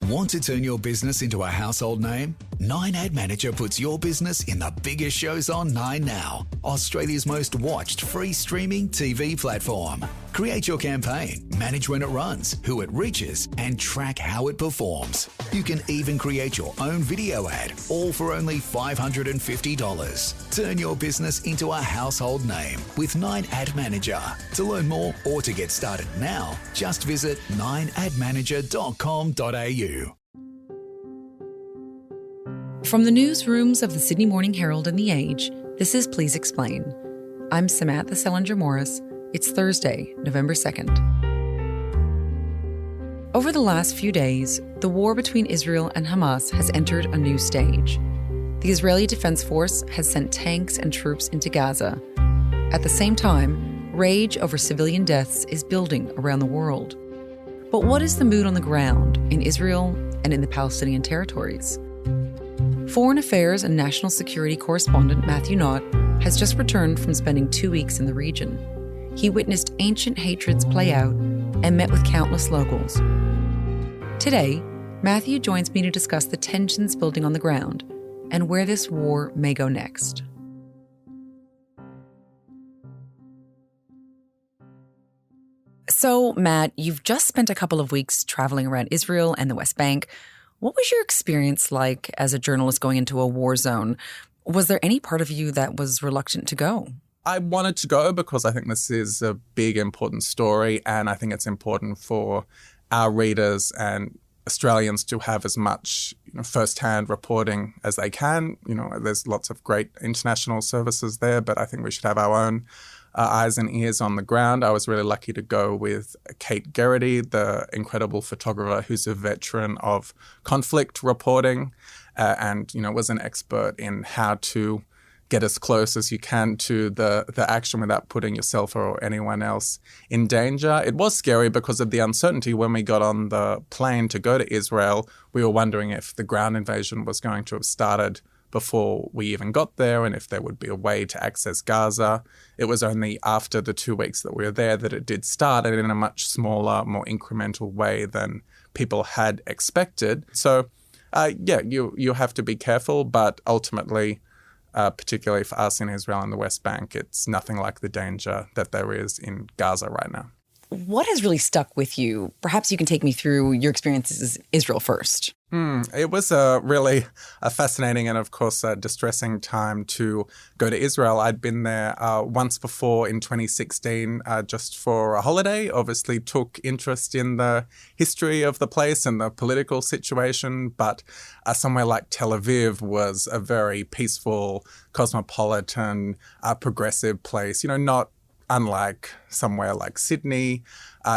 Want to turn your business into a household name? 9 Ad Manager puts your business in the biggest shows on 9 Now, Australia's most watched free streaming TV platform. Create your campaign, manage when it runs, who it reaches, and track how it performs. You can even create your own video ad, all for only $550. Turn your business into a household name with 9 Ad Manager. To learn more or to get started now, just visit 9admanager.com.au. From the newsrooms of the Sydney Morning Herald and The Age, this is Please Explain. I'm Samantha Selinger-Morris. It's Thursday, November 2nd. Over the last few days, the war between Israel and Hamas has entered a new stage. The Israeli Defense Force has sent tanks and troops into Gaza. At the same time, rage over civilian deaths is building around the world. But what is the mood on the ground in Israel and in the Palestinian territories? Foreign Affairs and National Security correspondent Matthew Knott has just returned from spending 2 weeks in the region. He witnessed ancient hatreds play out and met with countless locals. Today, Matthew joins me to discuss the tensions building on the ground and where this war may go next. So, Matt, you've just spent a couple of weeks traveling around Israel and the West Bank. What was your experience like as a journalist going into a war zone? Was there any part of you that was reluctant to go? I wanted to go because I think this is a big, important story, and I think it's important for our readers and Australians to have as much first-hand reporting as they can. There's lots of great international services there, but I think we should have our own eyes and ears on the ground. I was really lucky to go with Kate Geraghty, the incredible photographer who's a veteran of conflict reporting and was an expert in how to get as close as you can to the action without putting yourself or anyone else in danger. It was scary because of the uncertainty. When we got on the plane to go to Israel, we were wondering if the ground invasion was going to have started before we even got there and if there would be a way to access Gaza. It was only after the 2 weeks that we were there that it did start, and in a much smaller, more incremental way than people had expected. So, you have to be careful, but ultimately, particularly for us in Israel and the West Bank, it's nothing like the danger that there is in Gaza right now. What has really stuck with you? Perhaps you can take me through your experiences in Israel first. It was really a fascinating and, of course, a distressing time to go to Israel. I'd been there once before in 2016 just for a holiday, obviously took interest in the history of the place and the political situation, but somewhere like Tel Aviv was a very peaceful, cosmopolitan, progressive place, not unlike somewhere like Sydney.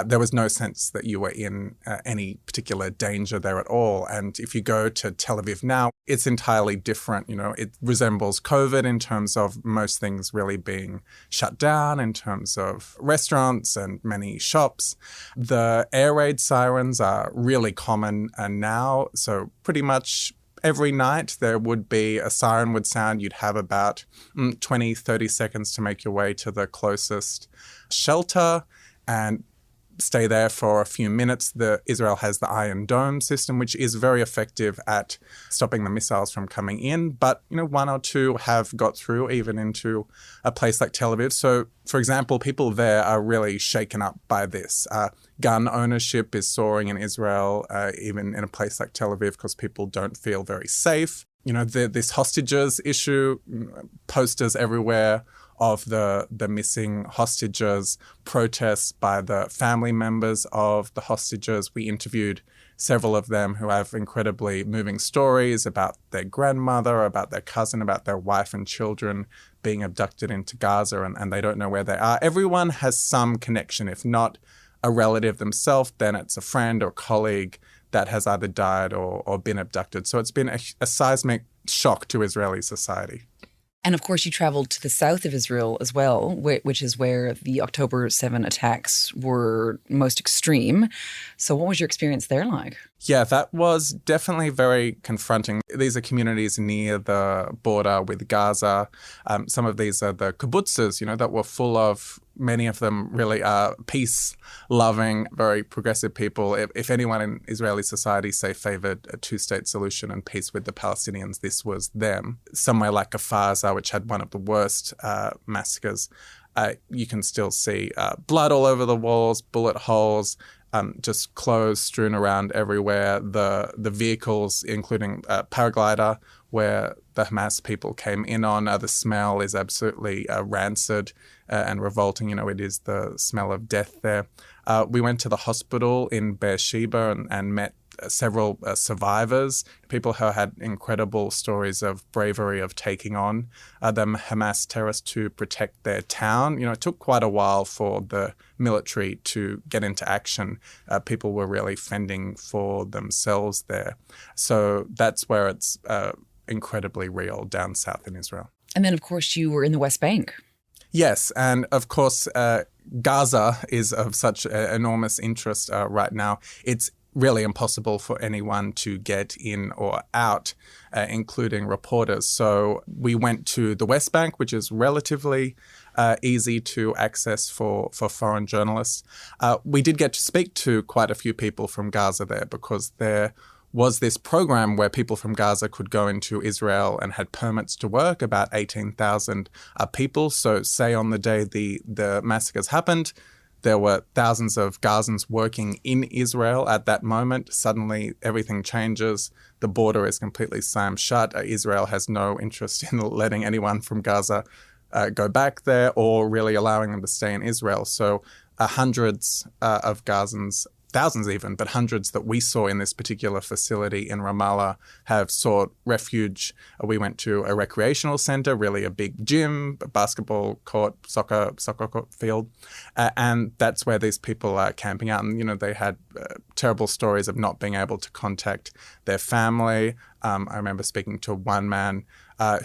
There was no sense that you were in any particular danger there at all. And if you go to Tel Aviv now, it's entirely different. It resembles COVID in terms of most things really being shut down, in terms of restaurants and many shops. The air raid sirens are really common now. So pretty much every night there would be a siren would sound. You'd have about 20, 30 seconds to make your way to the closest shelter and stay there for a few minutes. Israel has the Iron Dome system, which is very effective at stopping the missiles from coming in. But, one or two have got through even into a place like Tel Aviv. So, for example, people there are really shaken up by this. Gun ownership is soaring in Israel, even in a place like Tel Aviv, because people don't feel very safe. This hostages issue, posters everywhere of the missing hostages, protests by the family members of the hostages. We interviewed several of them who have incredibly moving stories about their grandmother, about their cousin, about their wife and children being abducted into Gaza, and they don't know where they are. Everyone has some connection. If not a relative themselves, then it's a friend or colleague that has either died or been abducted. So it's been a seismic shock to Israeli society. And of course, you traveled to the south of Israel as well, which is where the October 7 attacks were most extreme. So what was your experience there like? Yeah, that was definitely very confronting. These are communities near the border with Gaza. Some of these are the kibbutzes, that were full of, many of them really are peace-loving, very progressive people. If anyone in Israeli society, say, favoured a two-state solution and peace with the Palestinians, this was them. Somewhere like Gaza, which had one of the worst massacres, you can still see blood all over the walls, bullet holes, just clothes strewn around everywhere. The vehicles, including a paraglider where the Hamas people came in on, the smell is absolutely rancid and revolting. It is the smell of death there. We went to the hospital in Beersheba and met several survivors, people who had incredible stories of bravery of taking on the Hamas terrorists to protect their town. It took quite a while for the military to get into action. People were really fending for themselves there. So that's where it's incredibly real down south in Israel. And then, of course, you were in the West Bank. Yes, and of course, Gaza is of such enormous interest right now. It's really impossible for anyone to get in or out, including reporters. So we went to the West Bank, which is relatively easy to access for foreign journalists. We did get to speak to quite a few people from Gaza there because there was this program where people from Gaza could go into Israel and had permits to work, about 18,000 people. So say on the day the massacres happened, there were thousands of Gazans working in Israel at that moment. Suddenly, everything changes. The border is completely slammed shut. Israel has no interest in letting anyone from Gaza go back there or really allowing them to stay in Israel. So hundreds of Gazans, thousands even, but hundreds that we saw in this particular facility in Ramallah have sought refuge. We went to a recreational center, really a big gym, a basketball court, soccer court field, and that's where these people are camping out. And, they had terrible stories of not being able to contact their family. I remember speaking to one man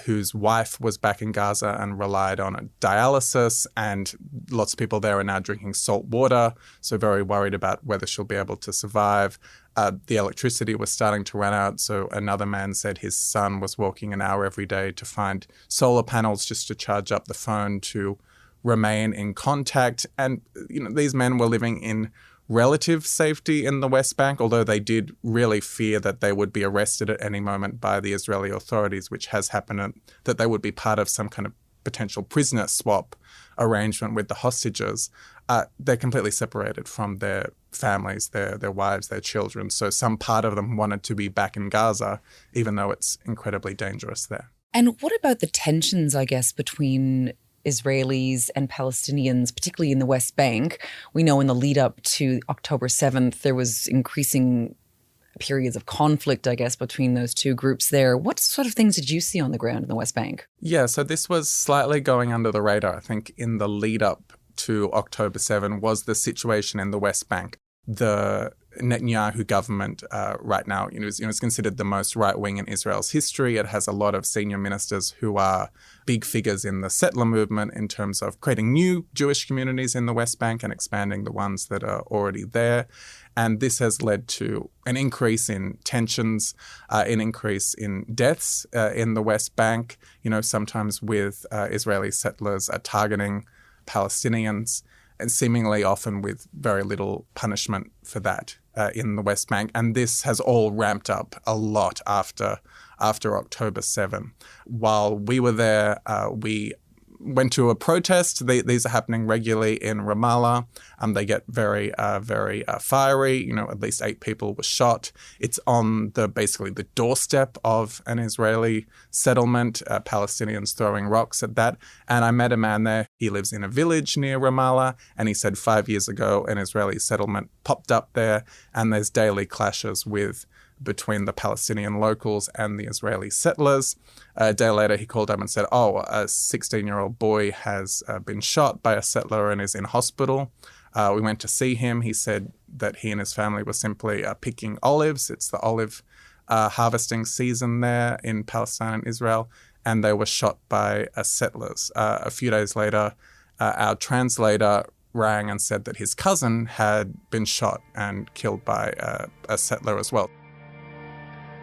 whose wife was back in Gaza and relied on a dialysis, and lots of people there are now drinking salt water, so very worried about whether she'll be able to survive. The electricity was starting to run out, so another man said his son was walking an hour every day to find solar panels just to charge up the phone to remain in contact. And, these men were living in relative safety in the West Bank, although they did really fear that they would be arrested at any moment by the Israeli authorities, which has happened, and that they would be part of some kind of potential prisoner swap arrangement with the hostages. They're completely separated from their families, their wives, their children. So some part of them wanted to be back in Gaza, even though it's incredibly dangerous there. And what about the tensions, I guess, between Israelis and Palestinians, particularly in the West Bank? We know in the lead up to October 7th, there was increasing periods of conflict, I guess, between those two groups there. What sort of things did you see on the ground in the West Bank? Yeah, so this was slightly going under the radar. I think in the lead up to October 7 was the situation in the West Bank. The Netanyahu government right now is considered the most right-wing in Israel's history. It has a lot of senior ministers who are big figures in the settler movement in terms of creating new Jewish communities in the West Bank and expanding the ones that are already there. And this has led to an increase in tensions, an increase in deaths in the West Bank, sometimes with Israeli settlers targeting Palestinians, and seemingly often with very little punishment for that in the West Bank. And this has all ramped up a lot after October 7. While we were there, we went to a protest. These are happening regularly in Ramallah. They get very fiery. At least 8 people were shot. It's on basically the doorstep of an Israeli settlement, Palestinians throwing rocks at that. And I met a man there. He lives in a village near Ramallah, and he said 5 years ago an Israeli settlement popped up there, and there's daily clashes between the Palestinian locals and the Israeli settlers. A day later, he called up and said, a 16-year-old boy has been shot by a settler and is in hospital. We went to see him. He said that he and his family were simply picking olives. It's the olive harvesting season there in Palestine and Israel, and they were shot by settlers. A few days later, our translator rang and said that his cousin had been shot and killed by a settler as well.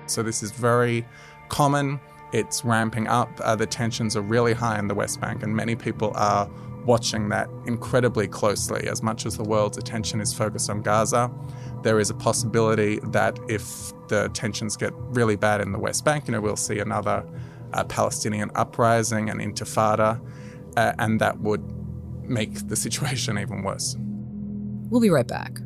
So this is very common. It's ramping up. The tensions are really high in the West Bank, and many people are watching that incredibly closely. As much as the world's attention is focused on Gaza, there is a possibility that if the tensions get really bad in the West Bank, we'll see another Palestinian uprising, an intifada, and that would make the situation even worse. We'll be right back.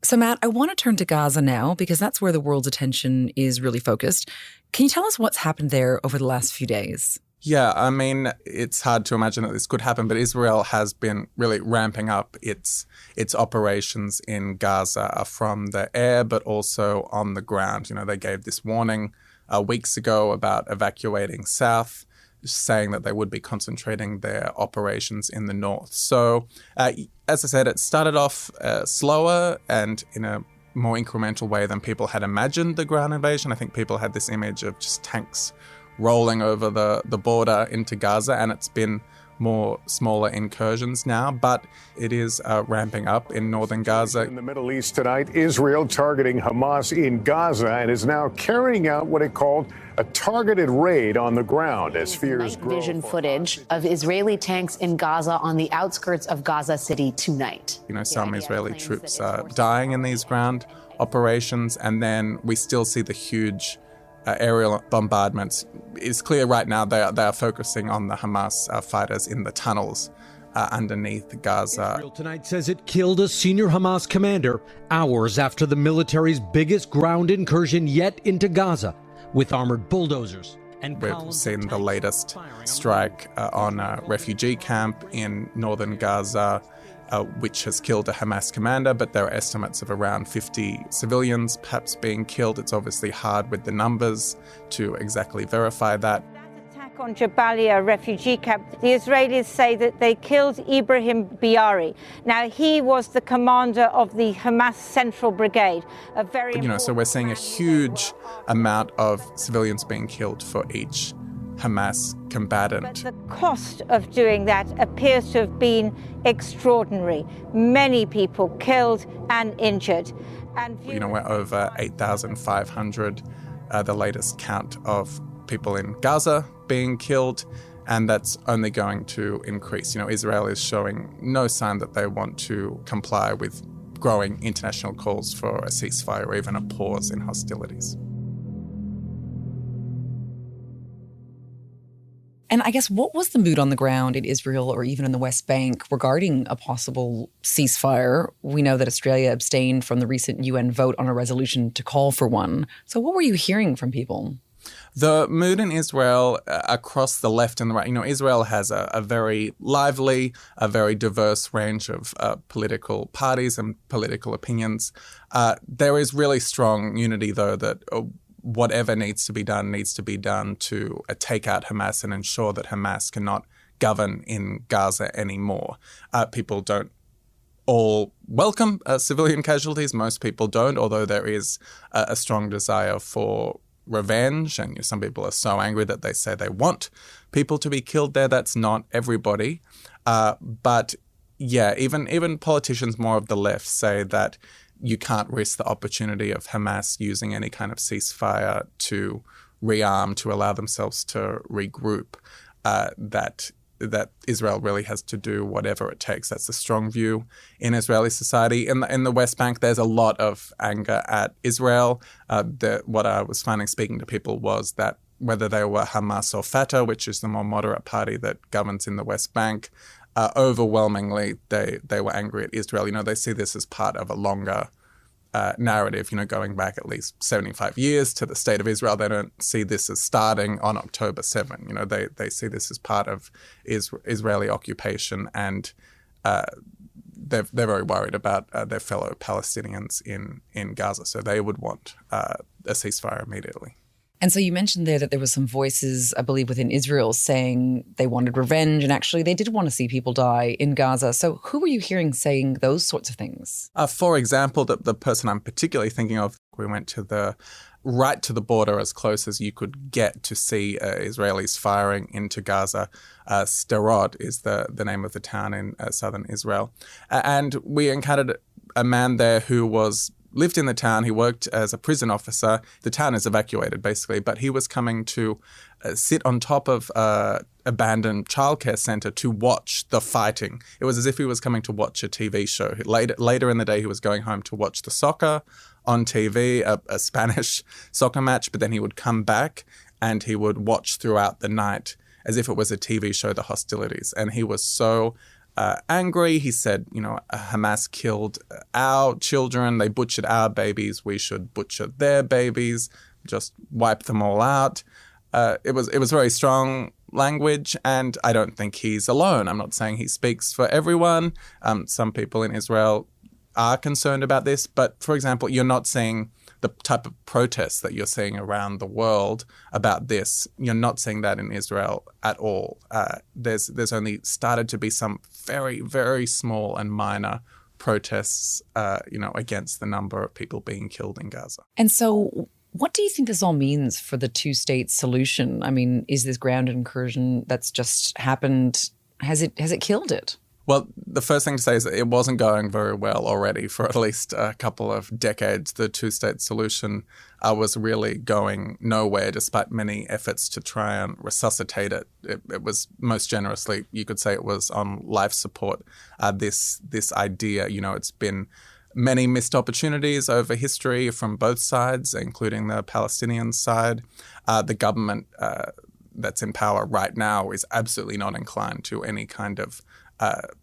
So, Matt, I want to turn to Gaza now because that's where the world's attention is really focused. Can you tell us what's happened there over the last few days? Yeah, I mean, it's hard to imagine that this could happen, but Israel has been really ramping up its operations in Gaza from the air, but also on the ground. They gave this warning weeks ago about evacuating south, saying that they would be concentrating their operations in the north. So, as I said, it started off slower and in a more incremental way than people had imagined the ground invasion. I think people had this image of just tanks rolling over the border into Gaza, and it's been more smaller incursions now, but it is ramping up in northern Gaza. In the Middle East tonight, Israel targeting Hamas in Gaza and is now carrying out what it called a targeted raid on the ground as fears grow. Night vision footage of Israeli tanks in Gaza on the outskirts of Gaza City tonight. Some Israeli troops are dying in these ground operations, and then we still see the huge aerial bombardments. It's clear right now they are focusing on the Hamas fighters in the tunnels underneath Gaza. Israel tonight says it killed a senior Hamas commander hours after the military's biggest ground incursion yet into Gaza with armored bulldozers. And we've seen the latest strike on a refugee camp in northern Gaza, which has killed a Hamas commander, but there are estimates of around 50 civilians perhaps being killed. It's obviously hard with the numbers to exactly verify that. Attack on Jabalia refugee camp, the Israelis say that they killed Ibrahim Biari. Now, he was the commander of the Hamas Central Brigade, a very so we're seeing a huge amount of civilians being killed for each Hamas combatant. But the cost of doing that appears to have been extraordinary. Many people killed and injured. And we're over 8,500, the latest count of people in Gaza being killed, and that's only going to increase. Israel is showing no sign that they want to comply with growing international calls for a ceasefire or even a pause in hostilities. And I guess what was the mood on the ground in Israel or even in the West Bank regarding a possible ceasefire? We know that Australia abstained from the recent UN vote on a resolution to call for one. So what were you hearing from people? The mood in Israel across the left and the right, Israel has a very lively, a very diverse range of political parties and political opinions. There is really strong unity, though, that whatever needs to be done to take out Hamas and ensure that Hamas cannot govern in Gaza anymore. People don't all welcome civilian casualties. Most people don't, although there is a strong desire for revenge. And some people are so angry that they say they want people to be killed there. That's not everybody. But yeah, even politicians more of the left say that you can't risk the opportunity of Hamas using any kind of ceasefire to rearm, to allow themselves to regroup, that Israel really has to do whatever it takes. That's a strong view in Israeli society. In the West Bank, there's a lot of anger at Israel. What I was finding speaking to people was that whether they were Hamas or Fatah, which is the more moderate party that governs in the West Bank, overwhelmingly, they were angry at Israel. They see this as part of a longer narrative, going back at least 75 years to the State of Israel. They don't see this as starting on October 7. They see this as part of Israeli occupation, and they're very worried about their fellow Palestinians in Gaza. So they would want a ceasefire immediately. And so you mentioned there that there was some voices, I believe, within Israel saying they wanted revenge, and actually they did want to see people die in Gaza. So who were you hearing saying those sorts of things? For example, the person I'm particularly thinking of, we went to the right to the border as close as you could get to see Israelis firing into Gaza. Sderot is the name of the town in southern Israel. And we encountered a man there who lived in the town. He worked as a prison officer. The town is evacuated, basically, but he was coming to sit on top of abandoned childcare center to watch the fighting. It was as if he was coming to watch a TV show. Later in the day, he was going home to watch the soccer on TV, a Spanish soccer match, but then he would come back and he would watch throughout the night as if it was a TV show, the hostilities. And he was so angry. He said, Hamas killed our children. They butchered our babies. We should butcher their babies, just wipe them all out. It was very strong language, and I don't think he's alone. I'm not saying he speaks for everyone. Some people in Israel are concerned about this, but for example, you're not seeing the type of protests that you're seeing around the world about this. You're not seeing that in Israel at all. There's only started to be some very, very small and minor protests, against the number of people being killed in Gaza. And so what do you think this all means for the two-state solution? I mean, is this ground incursion that's just happened, has it killed it? Well, the first thing to say is that it wasn't going very well already for at least a couple of decades. The two-state solution was really going nowhere despite many efforts to try and resuscitate it. It was most generously, you could say it was on life support. This idea, it's been many missed opportunities over history from both sides, including the Palestinian side. The government that's in power right now is absolutely not inclined to any kind of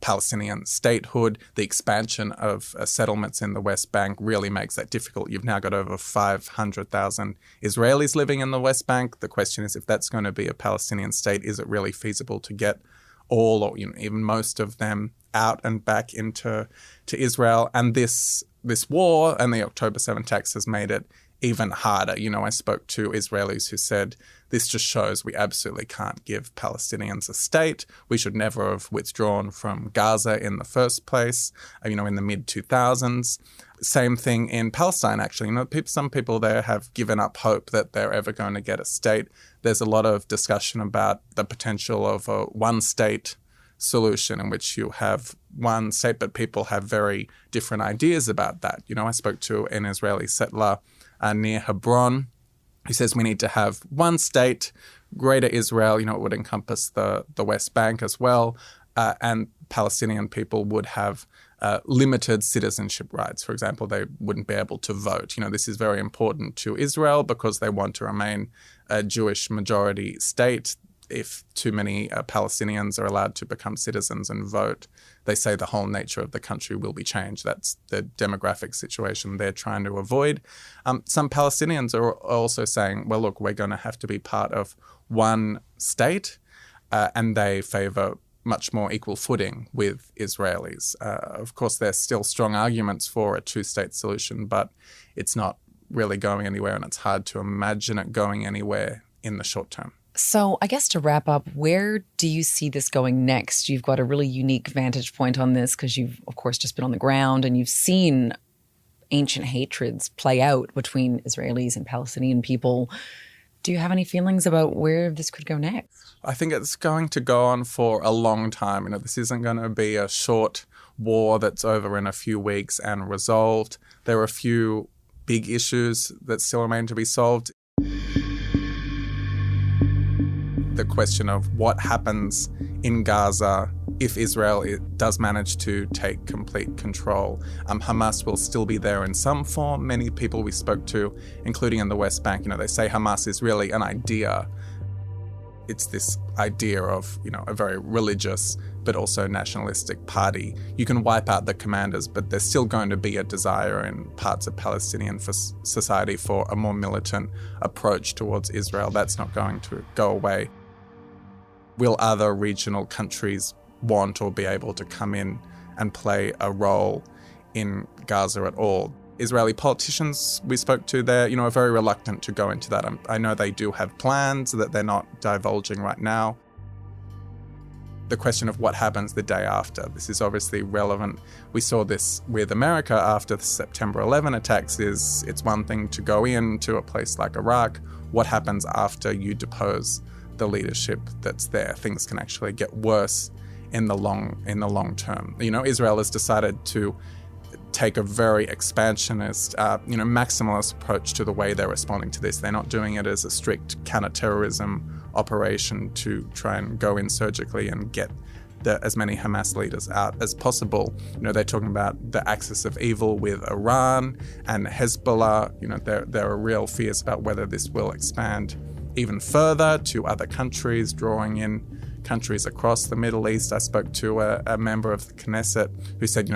Palestinian statehood. The expansion of settlements in the West Bank really makes that difficult. You've now got over 500,000 Israelis living in the West Bank. The question is, if that's going to be a Palestinian state, is it really feasible to get all or even most of them out and back into Israel? And this war and the October 7 attacks has made it even harder. I spoke to Israelis who said, this just shows we absolutely can't give Palestinians a state. We should never have withdrawn from Gaza in the first place, in the mid-2000s. Same thing in Palestine, actually. Some people there have given up hope that they're ever going to get a state. There's a lot of discussion about the potential of a one-state solution in which you have one state, but people have very different ideas about that. I spoke to an Israeli settler near Hebron who says we need to have one state, Greater Israel, it would encompass the West Bank as well, and Palestinian people would have limited citizenship rights. For example, they wouldn't be able to vote. This is very important to Israel because they want to remain a Jewish majority state. If too many Palestinians are allowed to become citizens and vote, they say the whole nature of the country will be changed. That's the demographic situation they're trying to avoid. Some Palestinians are also saying, well, look, we're going to have to be part of one state, and they favor much more equal footing with Israelis. Of course, there's still strong arguments for a two-state solution, but it's not really going anywhere, and it's hard to imagine it going anywhere in the short term. So I guess to wrap up, where do you see this going next? You've got a really unique vantage point on this because you've, of course, just been on the ground and you've seen ancient hatreds play out between Israelis and Palestinian people. Do you have any feelings about where this could go next? I think it's going to go on for a long time. This isn't going to be a short war that's over in a few weeks and resolved. There are a few big issues that still remain to be solved. The question of what happens in Gaza if Israel does manage to take complete control. Hamas will still be there in some form. Many people we spoke to, including in the West Bank, they say Hamas is really an idea. It's this idea of, a very religious but also nationalistic party. You can wipe out the commanders, but there's still going to be a desire in parts of Palestinian society for a more militant approach towards Israel. That's not going to go away. Will other regional countries want or be able to come in and play a role in Gaza at all? Israeli politicians we spoke to there, are very reluctant to go into that. I know they do have plans that they're not divulging right now. the question of what happens the day after. This is obviously relevant. We saw this with America after the September 11 attacks. It's one thing to go into a place like Iraq. What happens after you depose the leadership that's there? Things can actually get worse in the long term. Israel has decided to take a very expansionist, maximalist approach to the way they're responding to this. They're not doing it as a strict counterterrorism operation to try and go in surgically and get as many Hamas leaders out as possible. They're talking about the axis of evil with Iran and Hezbollah. There are real fears about whether this will expand even further to other countries, drawing in countries across the Middle East. I spoke to a member of the Knesset who said,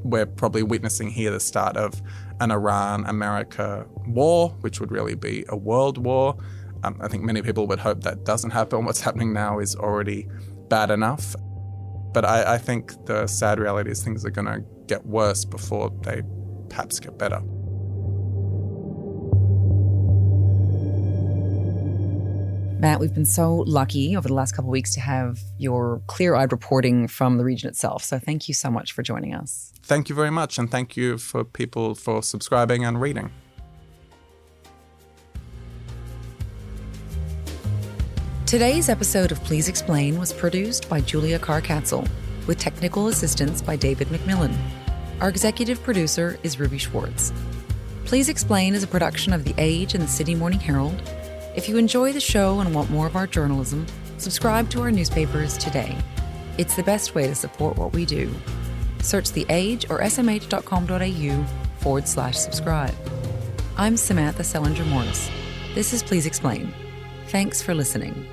we're probably witnessing here the start of an Iran-America war, which would really be a world war. I think many people would hope that doesn't happen. What's happening now is already bad enough. But I think the sad reality is things are going to get worse before they perhaps get better. Matt, we've been so lucky over the last couple of weeks to have your clear-eyed reporting from the region itself. So thank you so much for joining us. Thank you very much. And thank you for people for subscribing and reading. Today's episode of Please Explain was produced by Julia Carr-Katzel, with technical assistance by David McMillan. Our executive producer is Ruby Schwartz. Please Explain is a production of The Age and the Sydney Morning Herald. If you enjoy the show and want more of our journalism, subscribe to our newspapers today. It's the best way to support what we do. Search The Age or smh.com.au/subscribe. I'm Samantha Selinger Morris. This is Please Explain. Thanks for listening.